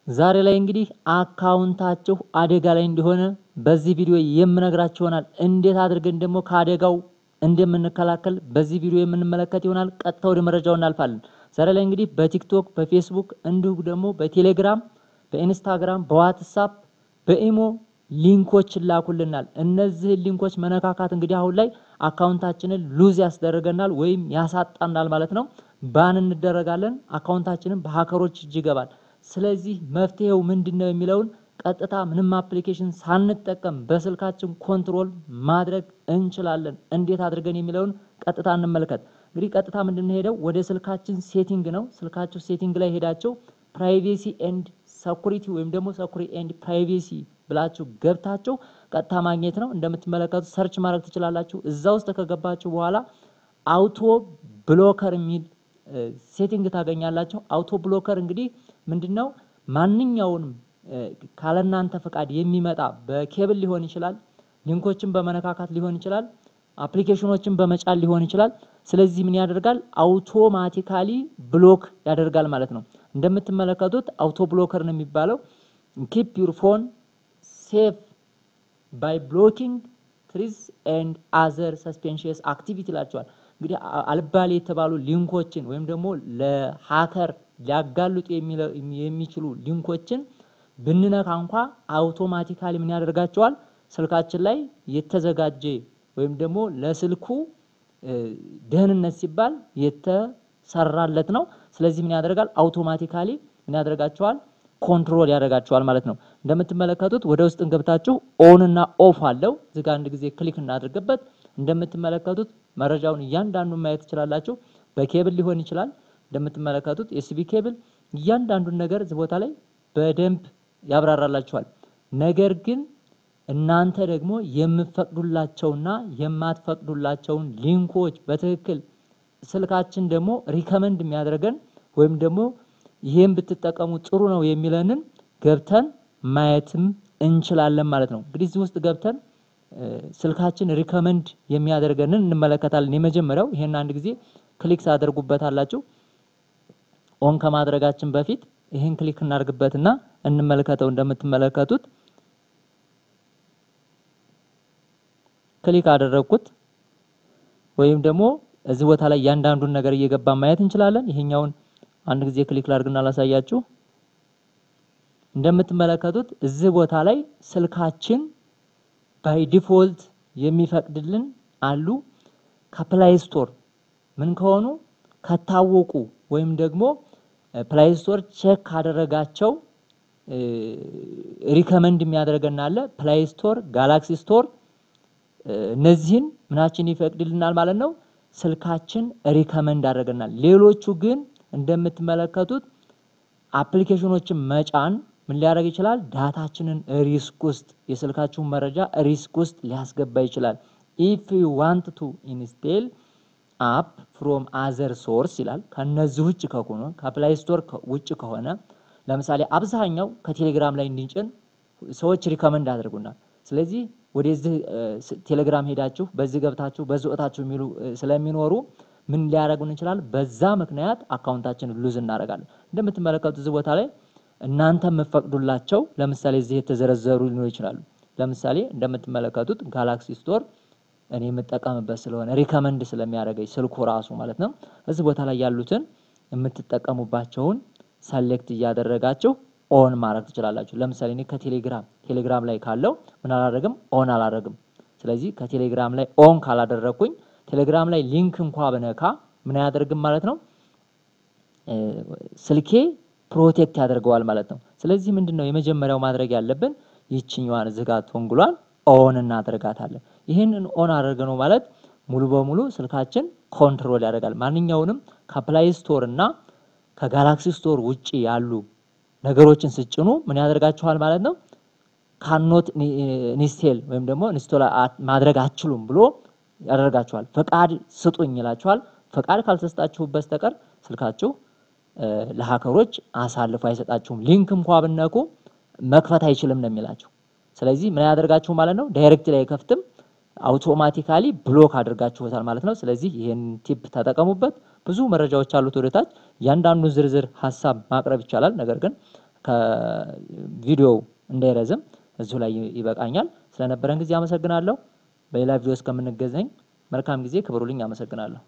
ዛሬ ላይ እንግዲህ አካውንታችሁ አደጋ ላይ እንደሆነ በዚህ ቪዲዮ የምነግራችሁ ይሆናል። እንዴት አድርገን ደግሞ ከአደጋው እንደምንከላከል በዚህ ቪዲዮ የምንመለከት ይሆናል። ቀጥታ ወደ መረጃው እናልፋለን። ዛሬ ላይ እንግዲህ በቲክቶክ፣ በፌስቡክ እንዲሁም ደግሞ በቴሌግራም፣ በኢንስታግራም፣ በዋትስአፕ፣ በኢሞ ሊንኮች ላኩልናል። እነዚህ ሊንኮች መነካካት እንግዲህ አሁን ላይ አካውንታችንን ሉዝ ያስደርገናል ወይም ያሳጣናል ማለት ነው። ባን እንደረጋለን። አካውንታችንን በሃከሮች እጅ ይገባል። ስለዚህ መፍትሄው ምንድነው የሚለውን ቀጥታ ምንም አፕሊኬሽን ሳንጠቀም በስልካችን ኮንትሮል ማድረግ እንችላለን። እንዴት አድርገን የሚለውን ቀጥታ እንመልከት። እንግዲህ ቀጥታ ምንድነው ሄደው ወደ ስልካችን ሴቲንግ ነው። ስልካችሁ ሴቲንግ ላይ ሄዳችሁ ፕራይቬሲ ኤንድ ሴኩሪቲ ወይም ደግሞ ሴኩሪቲ ኤንድ ፕራይቬሲ ብላችሁ ገብታችሁ ቀጥታ ማግኘት ነው። እንደምትመለከቱት ሰርች ማድረግ ትችላላችሁ። እዛ ውስጥ ከገባችሁ በኋላ አውቶ ብሎከር የሚል ሴቲንግ ታገኛላችሁ። አውቶ ብሎከር እንግዲህ ምንድነው ማንኛውንም ካለናንተ ፈቃድ የሚመጣ በኬብል ሊሆን ይችላል፣ ሊንኮችን በመነካካት ሊሆን ይችላል፣ አፕሊኬሽኖችን በመጫን ሊሆን ይችላል። ስለዚህ ምን ያደርጋል? አውቶማቲካሊ ብሎክ ያደርጋል ማለት ነው። እንደምትመለከቱት አውቶ ብሎከር ነው የሚባለው። keep your phone safe by blocking trees and other suspicious activity ላችኋል። እንግዲህ አልባሌ የተባሉ ሊንኮችን ወይም ደግሞ ለሃከር ሊያጋልጡ የሚችሉ ሊንኮችን ብንነካ እንኳን አውቶማቲካሊ ምን ያደርጋቸዋል? ስልካችን ላይ የተዘጋጀ ወይም ደግሞ ለስልኩ ደህንነት ሲባል የተሰራለት ነው። ስለዚህ ምን ያደርጋል? አውቶማቲካሊ ምን ያደርጋቸዋል? ኮንትሮል ያደርጋቸዋል ማለት ነው። እንደምትመለከቱት ወደ ውስጥ እንገብታችሁ ኦን እና ኦፍ አለው። እዚህ ጋር አንድ ጊዜ ክሊክ እናድርግበት። እንደምትመለከቱት መረጃውን እያንዳንዱን ማየት ትችላላችሁ። በኬብል ሊሆን ይችላል። እንደምትመለከቱት ኤስቢ ኬብል እያንዳንዱን ነገር እዚህ ቦታ ላይ በደንብ ያብራራላችኋል። ነገር ግን እናንተ ደግሞ የምትፈቅዱላቸውና የማትፈቅዱላቸውን ሊንኮች በትክክል ስልካችን ደግሞ ሪከመንድ የሚያደርገን ወይም ደግሞ ይሄን ብትጠቀሙ ጥሩ ነው የሚለንን ገብተን ማየትም እንችላለን ማለት ነው። እንግዲህ እዚህ ውስጥ ገብተን ስልካችን ሪከመንድ የሚያደርገንን እንመለከታለን። የመጀመሪያው ይሄን አንድ ጊዜ ክሊክ ታደርጉበታላችሁ። ኦን ከማድረጋችን በፊት ይሄን ክሊክ እናድርግበትና እንመለከተው። እንደምትመለከቱት ክሊክ አደረኩት ወይም ደግሞ እዚህ ቦታ ላይ ያንዳንዱን ነገር እየገባ ማየት እንችላለን። ይሄኛውን አንድ ጊዜ ክሊክ ላድርግና ላሳያችሁ። እንደምትመለከቱት እዚህ ቦታ ላይ ስልካችን ባይ ዲፎልት የሚፈቅድልን አሉ። ከፕላይ ስቶር ምን ከሆኑ ከታወቁ ወይም ደግሞ ፕላይ ስቶር ቼክ ካደረጋቸው ሪከመንድ የሚያደርገን አለ። ፕላይ ስቶር፣ ጋላክሲ ስቶር እነዚህን ምናችን ይፈቅድልናል ማለት ነው። ስልካችን ሪከመንድ ያደርገናል። ሌሎቹ ግን እንደምትመለከቱት አፕሊኬሽኖችን መጫን ምን ሊያደርግ ይችላል? ዳታችንን ሪስክ ውስጥ የስልካችሁን መረጃ ሪስክ ውስጥ ሊያስገባ ይችላል። if you want to install app from other source ይላል። ከነዚህ ውጭ ከሆነ ከፕላይ ስቶር ውጭ ከሆነ ለምሳሌ አብዛኛው ከቴሌግራም ላይ እንድንጭን ሰዎች ሪከመንድ አድርጉናል። ስለዚህ ወደዚህ ቴሌግራም ሄዳችሁ በዚህ ገብታችሁ በዝውታችሁ የሚሉ ስለሚኖሩ ምን ሊያደርጉን ይችላል? በዛ ምክንያት አካውንታችንን ሉዝ እናደርጋለን። እንደምትመለከቱት እዚህ ቦታ ላይ እናንተ መፈቅዱላቸው ለምሳሌ እዚህ የተዘረዘሩ ሊኖር ይችላሉ። ለምሳሌ እንደምትመለከቱት ጋላክሲ ስቶር እኔ የምጠቀምበት ስለሆነ ሪከመንድ ስለሚያደርገኝ ስልኩ ራሱ ማለት ነው። እዚህ ቦታ ላይ ያሉትን የምትጠቀሙባቸውን ሰሌክት እያደረጋችሁ ኦን ማድረግ ትችላላችሁ። ለምሳሌ እኔ ቴሌግራም ላይ ካለው ምን አላደርግም? ኦን አላደርግም። ስለዚህ ከቴሌግራም ላይ ኦን ካላደረኩኝ ቴሌግራም ላይ ሊንክ እንኳን በነካ ምን ያደርግም ማለት ነው? ስልኬ ፕሮቴክት ያደርገዋል ማለት ነው። ስለዚህ ምንድነው የመጀመሪያው ማድረግ ያለብን? ይችኛዋን ዝጋት ወንግሏን ኦን እናደርጋታለን። ይሄንን ኦን አድርገነው ማለት ሙሉ በሙሉ ስልካችን ኮንትሮል ያደርጋል። ማንኛውንም ከፕላይ ስቶር እና ከጋላክሲ ስቶር ውጪ ያሉ ነገሮችን ስጭኑ ምን ያደርጋችኋል ማለት ነው? ካኖት ኢንስቴል ወይም ደግሞ ኢንስቶል ማድረግ አትችሉም ብሎ ያደርጋችኋል። ፈቃድ ስጡኝ ይላችኋል። ፈቃድ ካልተሰጣችሁ በስተቀር ስልካችሁ ለሃከሮች አሳልፎ አይሰጣችሁም። ሊንክ እንኳን ብነኩ መክፈት አይችልም ነው የሚላችሁ። ስለዚህ ምን ያደርጋችሁ ማለት ነው? ዳይሬክትሊ አይከፍትም፣ አውቶማቲካሊ ብሎክ አድርጋችሁታል ማለት ነው። ስለዚህ ይሄን ቲፕ ተጠቀሙበት። ብዙ መረጃዎች አሉት ወደታች ያንዳንዱን ዝርዝር ሐሳብ ማቅረብ ይቻላል። ነገር ግን ከቪዲዮው እንዳይረዝም እዚሁ ላይ ይበቃኛል። ስለነበረን ጊዜ አመሰግናለሁ። በሌላ ቪዲዮ እስከምንገናኝ መልካም ጊዜ ክብሩልኝ። አመሰግናለሁ።